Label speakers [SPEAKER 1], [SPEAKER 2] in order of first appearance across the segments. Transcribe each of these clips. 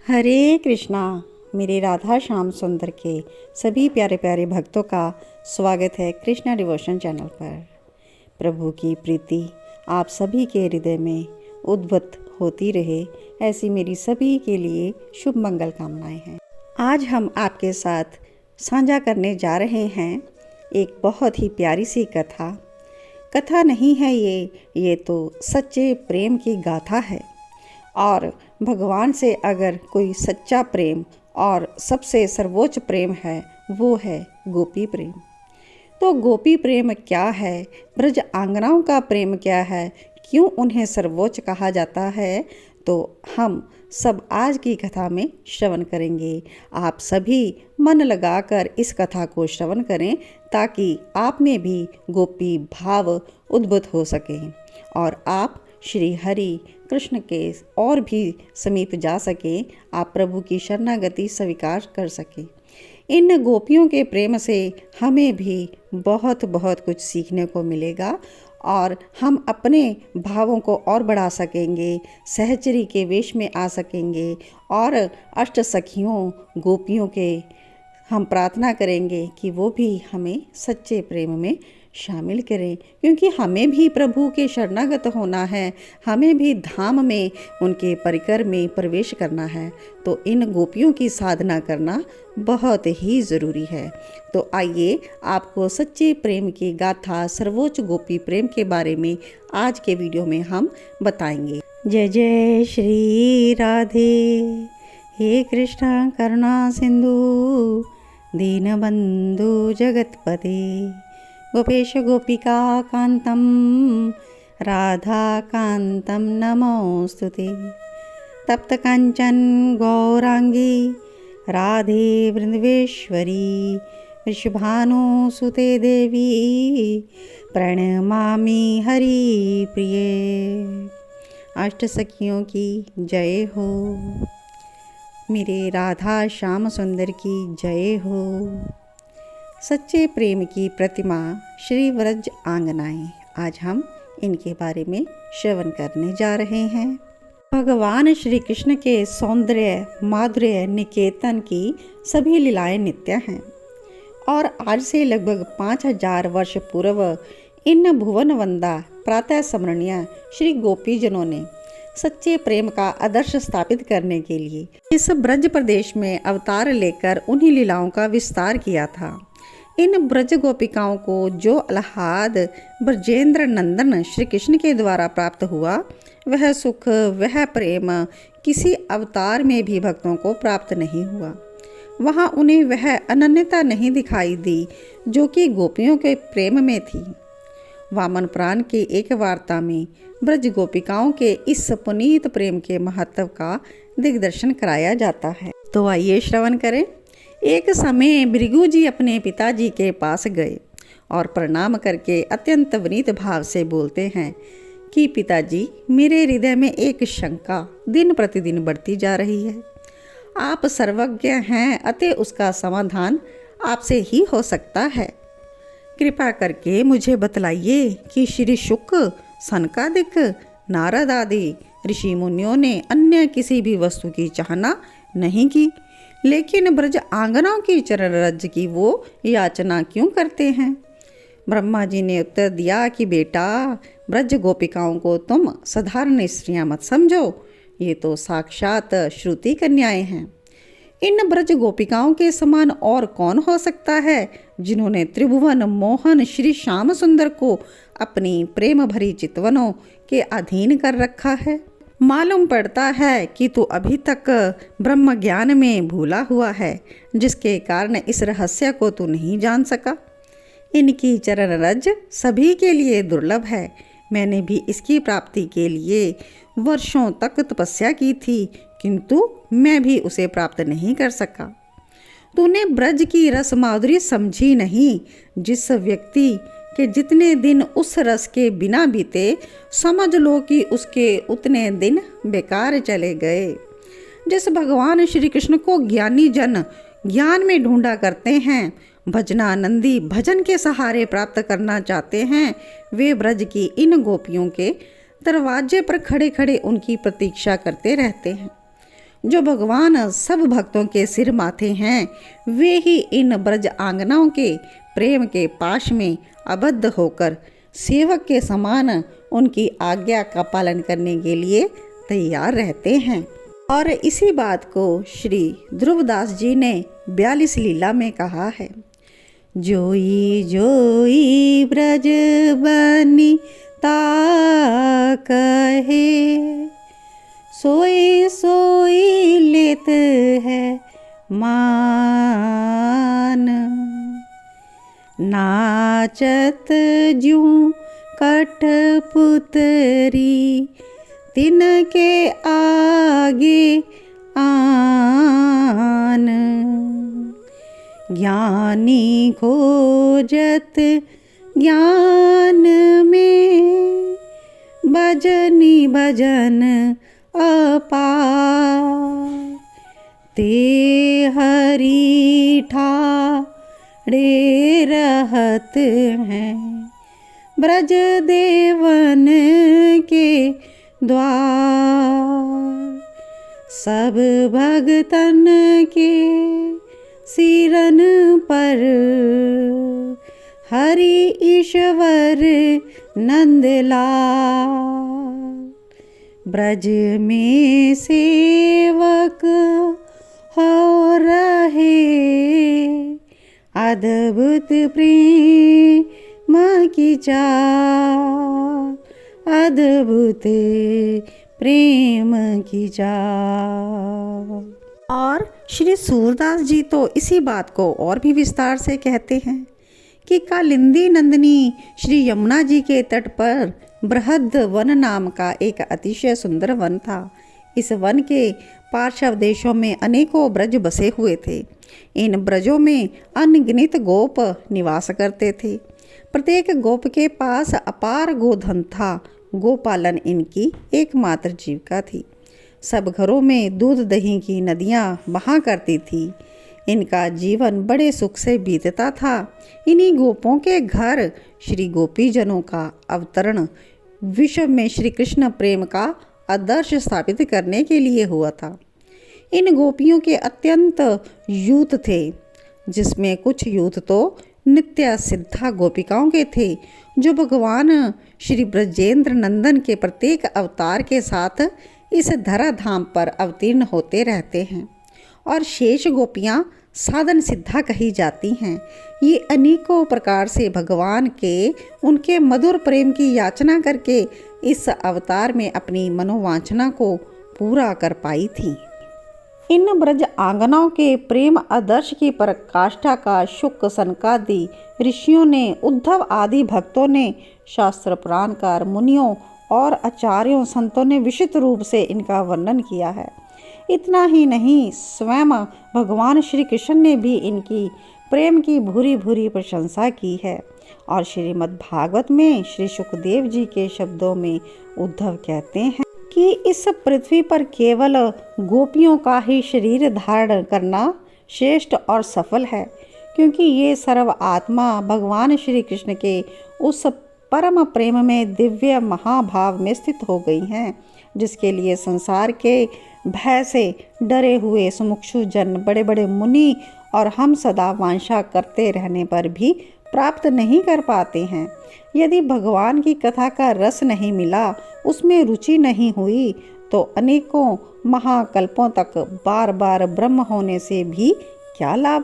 [SPEAKER 1] हरे कृष्णा। मेरे राधा श्याम सुंदर के सभी प्यारे प्यारे भक्तों का स्वागत है कृष्णा डिवोशन चैनल पर। प्रभु की प्रीति आप सभी के हृदय में उद्भूत होती रहे, ऐसी मेरी सभी के लिए शुभ मंगल कामनाएं हैं। आज हम आपके साथ साझा करने जा रहे हैं एक बहुत ही प्यारी सी कथा नहीं है ये तो सच्चे प्रेम की गाथा है। और भगवान से अगर कोई सच्चा प्रेम और सबसे सर्वोच्च प्रेम है, वो है गोपी प्रेम। तो गोपी प्रेम क्या है, ब्रज आंगनाओं का प्रेम क्या है, क्यों उन्हें सर्वोच्च कहा जाता है, तो हम सब आज की कथा में श्रवण करेंगे। आप सभी मन लगाकर इस कथा को श्रवण करें ताकि आप में भी गोपी भाव उद्भूत हो सके और आप श्री हरि कृष्ण के और भी समीप जा सकें, आप प्रभु की शरणागति स्वीकार कर सकें। इन गोपियों के प्रेम से हमें भी बहुत बहुत कुछ सीखने को मिलेगा और हम अपने भावों को और बढ़ा सकेंगे, सहचरी के वेश में आ सकेंगे और अष्ट सखियों गोपियों के हम प्रार्थना करेंगे कि वो भी हमें सच्चे प्रेम में शामिल करें, क्योंकि हमें भी प्रभु के शरणागत होना है, हमें भी धाम में उनके परिकर में प्रवेश करना है। तो इन गोपियों की साधना करना बहुत ही ज़रूरी है। तो आइए आपको सच्चे प्रेम की गाथा सर्वोच्च गोपी प्रेम के बारे में आज के वीडियो में हम बताएंगे। जय जय श्री राधे। हे कृष्ण करुणा सिंधु दीनबंधु जगतपते गोपेश गोपिका कांतं राधा कांतं नमोस्तुते। तप्त कांचन गौरांगी राधे वृंदवेश्वरी वृषभानुसुते देवी प्रणमामि हरि प्रिये। अष्ट सखियों की जय हो, मेरे राधा श्याम सुंदर की जय हो। सच्चे प्रेम की प्रतिमा श्री व्रज आंगनाएं, आज हम इनके बारे में श्रवण करने जा रहे हैं। भगवान श्री कृष्ण के सौंदर्य माधुर्य निकेतन की सभी लीलाएं नित्य हैं और आज से लगभग 5000 वर्ष पूर्व इन भुवन वंदा प्रातः स्मरणीय श्री गोपीजनों ने सच्चे प्रेम का आदर्श स्थापित करने के लिए इस ब्रज प्रदेश में अवतार लेकर उन्हीं लीलाओं का विस्तार किया था। इन ब्रज गोपिकाओं को जो आह्लाद ब्रजेंद्र नंदन श्री कृष्ण के द्वारा प्राप्त हुआ, वह सुख वह प्रेम किसी अवतार में भी भक्तों को प्राप्त नहीं हुआ। वहाँ उन्हें वह अनन्यता नहीं दिखाई दी जो कि गोपियों के प्रेम में थी। वामन पुराण की एक वार्ता में ब्रज गोपिकाओं के इस पुनीत प्रेम के महत्व का दिग्दर्शन कराया जाता है। तो आइए श्रवण करें। एक समय भृगु जी अपने पिताजी के पास गए और प्रणाम करके अत्यंत विनीत भाव से बोलते हैं कि पिताजी, मेरे हृदय में एक शंका दिन प्रतिदिन बढ़ती जा रही है। आप सर्वज्ञ हैं, अतः उसका समाधान आपसे ही हो सकता है। कृपा करके मुझे बतलाइए कि श्री शुक, सनकादिक, नारद आदि ऋषि मुनियों ने अन्य किसी भी वस्तु की चाहना नहीं की, लेकिन ब्रज आंगनाओं की चरण रज की वो याचना क्यों करते हैं? ब्रह्मा जी ने उत्तर दिया कि बेटा, ब्रज गोपिकाओं को तुम साधारण स्त्रियां मत समझो, ये तो साक्षात श्रुति कन्याएं हैं। इन ब्रज गोपिकाओं के समान और कौन हो सकता है जिन्होंने त्रिभुवन मोहन श्री श्याम सुंदर को अपनी प्रेम भरी चितवनों के अधीन कर रखा है। मालूम पड़ता है कि तू अभी तक ब्रह्म ज्ञान में भूला हुआ है, जिसके कारण इस रहस्य को तू नहीं जान सका। इनकी चरण रज सभी के लिए दुर्लभ है। मैंने भी इसकी प्राप्ति के लिए वर्षों तक तपस्या की थी, किंतु मैं भी उसे प्राप्त नहीं कर सका। तूने ब्रज की रस माधुरी समझी नहीं। जिस व्यक्ति कि जितने दिन उस रस के बिना बीते, समझ लो कि उसके उतने दिन बेकार चले गए। जिस भगवान श्री कृष्ण को ज्ञानी जन ज्ञान में ढूंढा करते हैं, भजनानंदी भजन के सहारे प्राप्त करना चाहते हैं, वे ब्रज की इन गोपियों के दरवाजे पर खड़े खड़े उनकी प्रतीक्षा करते रहते हैं। जो भगवान सब भक्तों के सिर माथे हैं, वे ही इन ब्रज आंगनाओं के प्रेम के पाश में आबद्ध होकर सेवक के समान उनकी आज्ञा का पालन करने के लिए तैयार रहते हैं। और इसी बात को श्री ध्रुवदास जी ने 42 लीला में कहा है। जोई जोई ब्रज बनी ता कहे, सोई सोई लेत है मान, नाचत ज्यों कठपुतरी तिनके आगे आन, ज्ञानी खोजत ज्ञान में भजनी भजन अपार, ते हरि ठाड़े रहत हैं ब्रज देवन के द्वार, सब भगतन के सिरन पर हरि ईश्वर नंदलाल, ब्रज में सेवक हो रहे अद्भुत प्रेम की चाल, अद्भुत प्रेम की चाल। और श्री सूरदास जी तो इसी बात को और भी विस्तार से कहते हैं कि कालिंदी नंदिनी श्री यमुना जी के तट पर बृहद वन नाम का एक अतिशय सुंदर वन था। इस वन के पार्श्व देशों में अनेकों ब्रज बसे हुए थे। इन ब्रजों में अनगिनत गोप निवास करते थे। प्रत्येक गोप के पास अपार गोधन था। गोपालन इनकी एकमात्र जीविका थी। सब घरों में दूध दही की नदियाँ बहा करती थी। इनका जीवन बड़े सुख से बीतता था। इन्हीं गोपों के घर श्री गोपीजनों का अवतरण विश्व में श्री कृष्ण प्रेम का आदर्श स्थापित करने के लिए हुआ था। इन गोपियों के अत्यंत यूथ थे, जिसमें कुछ यूथ तो नित्य सिद्धा गोपिकाओं के थे, जो भगवान श्री ब्रजेंद्र नंदन के प्रत्येक अवतार के साथ इस धराधाम पर अवतीर्ण होते रहते हैं। और शेष गोपियाँ साधन सिद्धा कही जाती हैं। ये अनेकों प्रकार से भगवान के उनके मधुर प्रेम की याचना करके इस अवतार में अपनी मनोवांछना को पूरा कर पाई थी। इन ब्रज आंगनाओं के प्रेम आदर्श की पराकाष्ठा का शुक सनकादि ऋषियों ने, उद्धव आदि भक्तों ने, शास्त्र पुराणकार मुनियों और आचार्यों संतों ने विशुद्ध रूप से इनका वर्णन किया है। इतना ही नहीं, स्वयं भगवान श्री कृष्ण ने भी इनकी प्रेम की भूरी भूरी प्रशंसा की है। और श्रीमद् भागवत में श्री सुखदेव जी के शब्दों में उद्धव कहते हैं कि इस पृथ्वी पर केवल गोपियों का ही शरीर धारण करना श्रेष्ठ और सफल है, क्योंकि ये सर्व आत्मा भगवान श्री कृष्ण के उस परम प्रेम में दिव्य महाभाव में स्थित हो गई हैं, जिसके लिए संसार के भय से डरे हुए सुमुक्षु जन, बड़े बड़े मुनि और हम सदा वांछा करते रहने पर भी प्राप्त नहीं कर पाते हैं। यदि भगवान की कथा का रस नहीं मिला, उसमें रुचि नहीं हुई, तो अनेकों महाकल्पों तक बार बार ब्रह्म होने से भी क्या लाभ।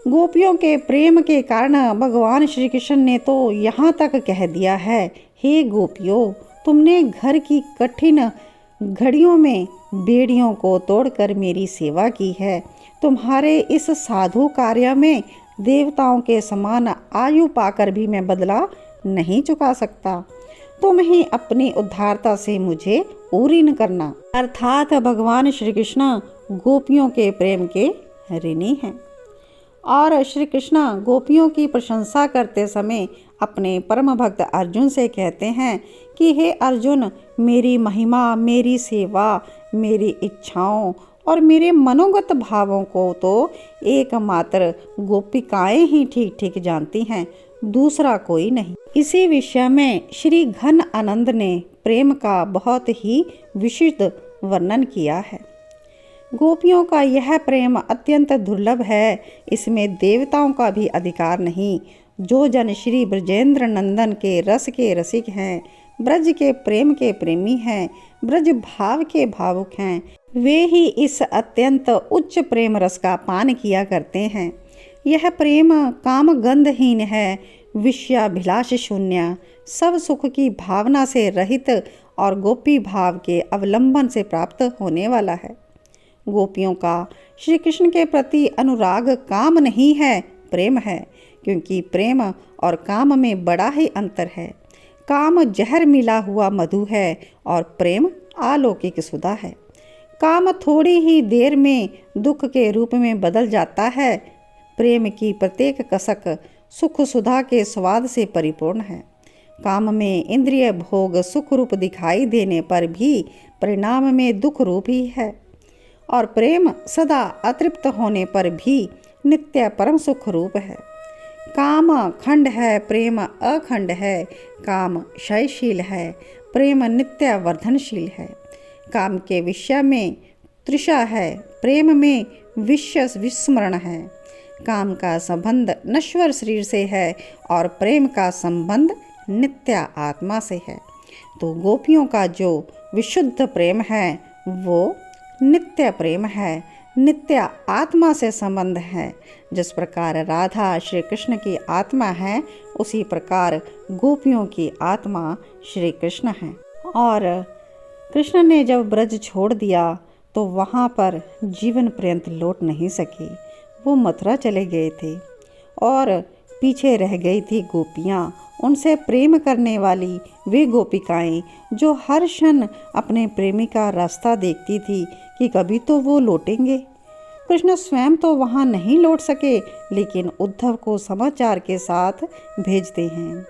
[SPEAKER 1] गोपियों के प्रेम के कारण भगवान श्री कृष्ण ने तो यहाँ तक कह दिया है, हे गोपियों, तुमने घर की कठिन घड़ियों में बेड़ियों को तोड़कर मेरी सेवा की है। तुम्हारे इस साधु कार्य में देवताओं के समान आयु पाकर भी मैं बदला नहीं चुका सकता। तुम ही अपनी उदारता से मुझे ऊरीन करना। अर्थात भगवान श्री कृष्ण गोपियों के प्रेम के ऋणी हैं। और श्री कृष्ण गोपियों की प्रशंसा करते समय अपने परम भक्त अर्जुन से कहते हैं कि हे अर्जुन, मेरी महिमा, मेरी सेवा, मेरी इच्छाओं और मेरे मनोगत भावों को तो एकमात्र गोपिकाएं ही ठीक ठीक जानती हैं, दूसरा कोई नहीं। इसी विषय में श्री घन आनंद ने प्रेम का बहुत ही विशुद्ध वर्णन किया है। गोपियों का यह प्रेम अत्यंत दुर्लभ है, इसमें देवताओं का भी अधिकार नहीं। जो जन श्री ब्रजेंद्र नंदन के रस के रसिक हैं, ब्रज के प्रेम के प्रेमी हैं, ब्रज भाव के भावुक हैं, वे ही इस अत्यंत उच्च प्रेम रस का पान किया करते हैं। यह प्रेम काम गंधहीन है, विषयाभिलाष शून्य, सब सुख की भावना से रहित और गोपी भाव के अवलंबन से प्राप्त होने वाला है। गोपियों का श्री कृष्ण के प्रति अनुराग काम नहीं है, प्रेम है, क्योंकि प्रेम और काम में बड़ा ही अंतर है। काम जहर मिला हुआ मधु है और प्रेम अलौकिक सुधा है। काम थोड़ी ही देर में दुख के रूप में बदल जाता है, प्रेम की प्रत्येक कसक सुख सुधा के स्वाद से परिपूर्ण है। काम में इंद्रिय भोग सुख रूप दिखाई देने पर भी परिणाम में दुख रूप ही है, और प्रेम सदा अतृप्त होने पर भी नित्य परम सुख रूप है। काम खंड है, प्रेम अखंड है। काम क्षयशील है, प्रेम नित्य वर्धनशील है। काम के विषय में तृषा है, प्रेम में विस्मरण है। काम का संबंध नश्वर शरीर से है और प्रेम का संबंध नित्य आत्मा से है। तो गोपियों का जो विशुद्ध प्रेम है वो नित्य प्रेम है, नित्य आत्मा से संबंध है। जिस प्रकार राधा श्री कृष्ण की आत्मा है, उसी प्रकार गोपियों की आत्मा श्री कृष्ण है। और कृष्ण ने जब ब्रज छोड़ दिया तो वहाँ पर जीवन पर्यंत लौट नहीं सके। वो मथुरा चले गए थे और पीछे रह गई थी गोपियाँ, उनसे प्रेम करने वाली वे गोपिकाएं जो हर क्षण अपने प्रेमी का रास्ता देखती थी कि कभी तो वो लौटेंगे। कृष्ण स्वयं तो वहाँ नहीं लौट सके, लेकिन उद्धव को समाचार के साथ भेजते हैं।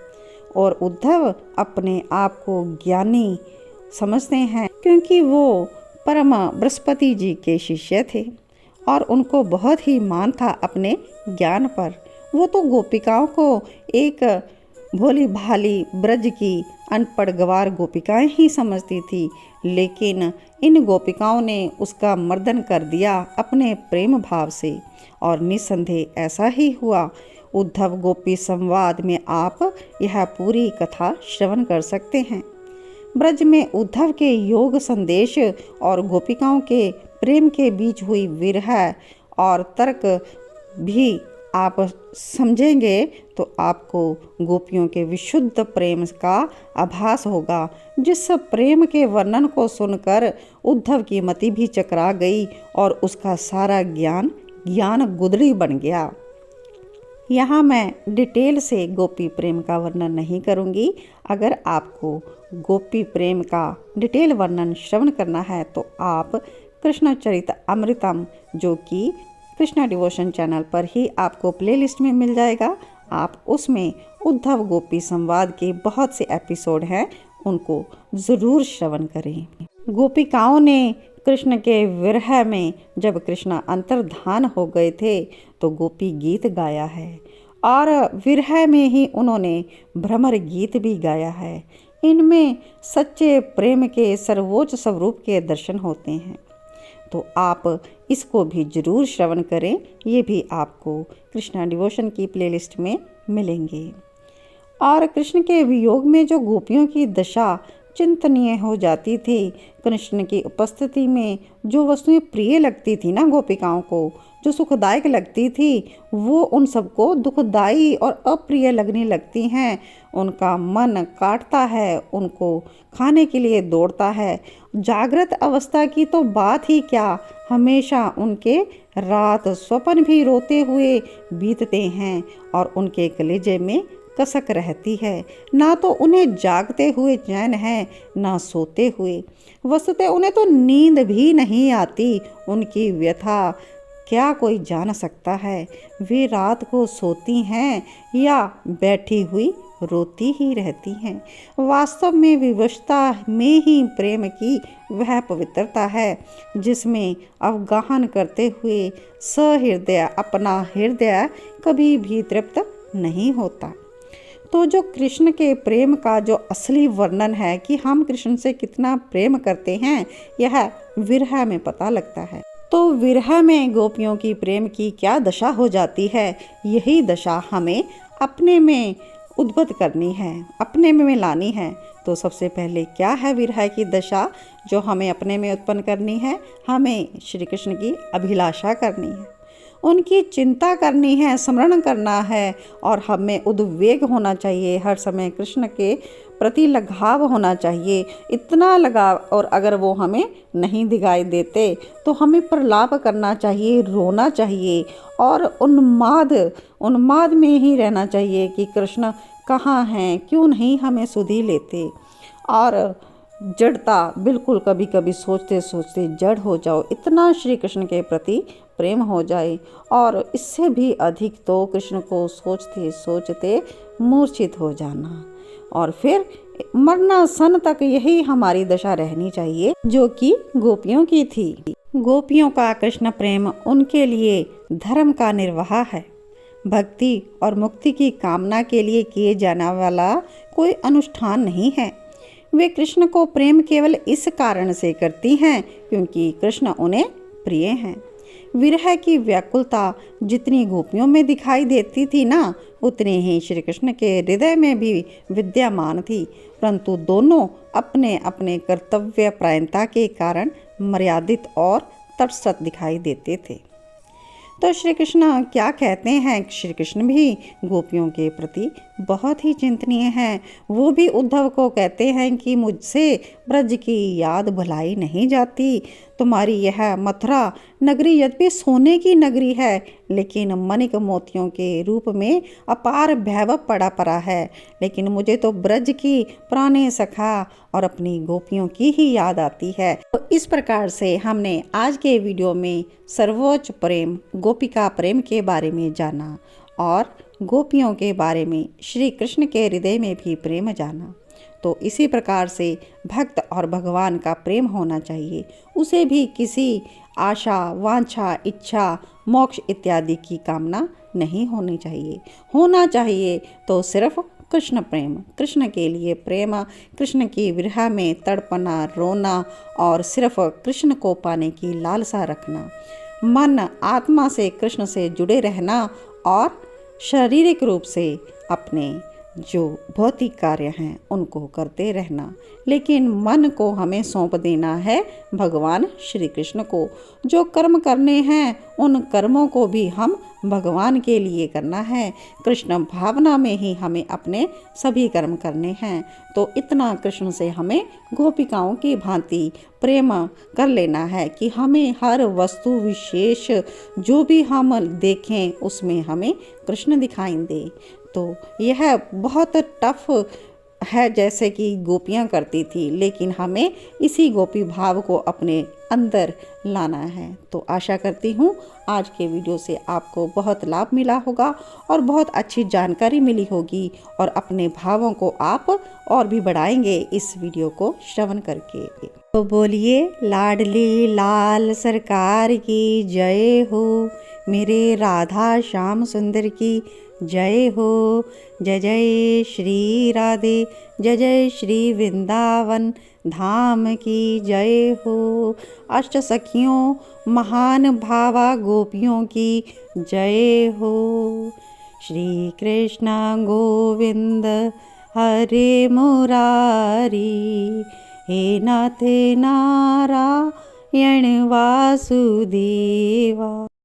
[SPEAKER 1] और उद्धव अपने आप को ज्ञानी समझते हैं, क्योंकि वो परम बृहस्पति जी के शिष्य थे और उनको बहुत ही मान था अपने ज्ञान पर। वो तो गोपिकाओं को एक भोली भाली ब्रज की अनपढ़ गवार गोपिकाएं ही समझती थी, लेकिन इन गोपिकाओं ने उसका मर्दन कर दिया अपने प्रेम भाव से, और निस्संदेह ऐसा ही हुआ। उद्धव गोपी संवाद में आप यह पूरी कथा श्रवण कर सकते हैं। ब्रज में उद्धव के योग संदेश और गोपिकाओं के प्रेम के बीच हुई विरह और तर्क भी आप समझेंगे तो आपको गोपियों के विशुद्ध प्रेम का आभास होगा, जिस प्रेम के वर्णन को सुनकर उद्धव की मति भी चकरा गई और उसका सारा ज्ञान गुदड़ी बन गया। यहाँ मैं डिटेल से गोपी प्रेम का वर्णन नहीं करूँगी। अगर आपको गोपी प्रेम का डिटेल वर्णन श्रवण करना है तो आप कृष्ण चरित अमृतम, जो कि कृष्णा डिवोशन चैनल पर ही आपको प्लेलिस्ट में मिल जाएगा, आप उसमें उद्धव गोपी संवाद के बहुत से एपिसोड हैं, उनको ज़रूर श्रवण करें। गोपिकाओं ने कृष्ण के विरह में जब कृष्ण अंतर्धान हो गए थे तो गोपी गीत गाया है, और विरह में ही उन्होंने भ्रमर गीत भी गाया है। इनमें सच्चे प्रेम के सर्वोच्च स्वरूप के दर्शन होते हैं। तो आप इसको भी जरूर श्रवण करें, ये भी आपको कृष्णा डिवोशन की प्लेलिस्ट में मिलेंगे। और कृष्ण के वियोग में जो गोपियों की दशा चिंतनीय हो जाती थी, कृष्ण की उपस्थिति में जो वस्तुएं प्रिय लगती थी ना गोपिकाओं को, जो सुखदायक लगती थी, वो उन सबको दुखदायी और अप्रिय लगने लगती हैं। उनका मन काटता है, उनको खाने के लिए दौड़ता है। जागृत अवस्था की तो बात ही क्या, हमेशा उनके रात स्वप्न भी रोते हुए बीतते हैं और उनके कलेजे में कसक रहती है। ना तो उन्हें जागते हुए चैन है, ना सोते हुए। वस्तुतः उन्हें तो नींद भी नहीं आती। उनकी व्यथा क्या कोई जान सकता है। वे रात को सोती हैं या बैठी हुई रोती ही रहती हैं। वास्तव में विवशता में ही प्रेम की वह पवित्रता है जिसमें अवगाहन करते हुए सहृदय अपना हृदय कभी भी तृप्त नहीं होता। तो जो कृष्ण के प्रेम का जो असली वर्णन है कि हम कृष्ण से कितना प्रेम करते हैं, यह विरह में पता लगता है। तो विरह में गोपियों की प्रेम की क्या दशा हो जाती है, यही दशा हमें अपने में उद्भुत करनी है, अपने में लानी है। तो सबसे पहले क्या है विरह की दशा जो हमें अपने में उत्पन्न करनी है? हमें श्री कृष्ण की अभिलाषा करनी है, उनकी चिंता करनी है, स्मरण करना है, और हमें उद्वेग होना चाहिए, हर समय कृष्ण के प्रति लगाव होना चाहिए, इतना लगाव। और अगर वो हमें नहीं दिखाई देते तो हमें प्रलाप करना चाहिए, रोना चाहिए, और उन्माद में ही रहना चाहिए कि कृष्ण कहाँ हैं, क्यों नहीं हमें सुधी लेते। और जड़ता, बिल्कुल कभी कभी सोचते सोचते जड़ हो जाओ, इतना श्री कृष्ण के प्रति प्रेम हो जाए। और इससे भी अधिक तो कृष्ण को सोचते सोचते मूर्छित हो जाना, और फिर मरना सन तक यही हमारी दशा रहनी चाहिए जो कि गोपियों की थी। गोपियों का कृष्ण प्रेम उनके लिए धर्म का निर्वाह है, भक्ति और मुक्ति की कामना के लिए किए जाने वाला कोई अनुष्ठान नहीं है। वे कृष्ण को प्रेम केवल इस कारण से करती हैं क्योंकि कृष्ण उन्हें प्रिय हैं। विरह की व्याकुलता जितनी गोपियों में दिखाई देती थी ना, उतनी ही श्री कृष्ण के हृदय में भी विद्यमान थी, परंतु दोनों अपने अपने कर्तव्य परायणता के कारण मर्यादित और तटस्थ दिखाई देते थे। तो श्री कृष्ण क्या कहते हैं? श्री कृष्ण भी गोपियों के प्रति बहुत ही चिंतनीय हैं। वो भी उद्धव को कहते हैं कि मुझसे ब्रज की याद भुलाई नहीं जाती। तुम्हारी यह मथुरा नगरी यद्यपि सोने की नगरी है, लेकिन मणिक मोतियों के रूप में अपार वैभव पड़ा है। लेकिन मुझे तो ब्रज की पुराने सखा और अपनी गोपियों की ही याद आती है। तो इस प्रकार से हमने आज के वीडियो में सर्वोच्च प्रेम, गोपिका प्रेम के बारे में जाना, और गोपियों के बारे में श्री कृष्ण के हृदय में भी प्रेम जाना। तो इसी प्रकार से भक्त और भगवान का प्रेम होना चाहिए, उसे भी किसी आशा, वांछा, इच्छा, मोक्ष इत्यादि की कामना नहीं होनी चाहिए। होना चाहिए तो सिर्फ कृष्ण प्रेम, कृष्ण के लिए प्रेम, कृष्ण की विरह में तड़पना, रोना, और सिर्फ कृष्ण को पाने की लालसा रखना, मन आत्मा से कृष्ण से जुड़े रहना, और शारीरिक रूप से अपने जो भौतिक कार्य हैं उनको करते रहना, लेकिन मन को हमें सौंप देना है भगवान श्री कृष्ण को। जो कर्म करने हैं उन कर्मों को भी हम भगवान के लिए करना है, कृष्ण भावना में ही हमें अपने सभी कर्म करने हैं। तो इतना कृष्ण से हमें गोपिकाओं की भांति प्रेम कर लेना है कि हमें हर वस्तु विशेष जो भी हम देखें उसमें हमें कृष्ण दिखाई दे। तो यह बहुत टफ है जैसे कि गोपियाँ करती थी, लेकिन हमें इसी गोपी भाव को अपने अंदर लाना है। तो आशा करती हूँ आज के वीडियो से आपको बहुत लाभ मिला होगा और बहुत अच्छी जानकारी मिली होगी, और अपने भावों को आप और भी बढ़ाएंगे इस वीडियो को श्रवण करके। तो बोलिए लाडली लाल सरकार की जय हो, मेरे राधा श्याम सुंदर की जय हो। जय जय श्री राधे, जय जय श्री वृंदावन धाम की जय हो। अष्ट सखियों महान भावा गोपियों की जय हो। श्री कृष्ण गोविंद हरे मुरारी, हे नाथ नारायण वासुदेवा।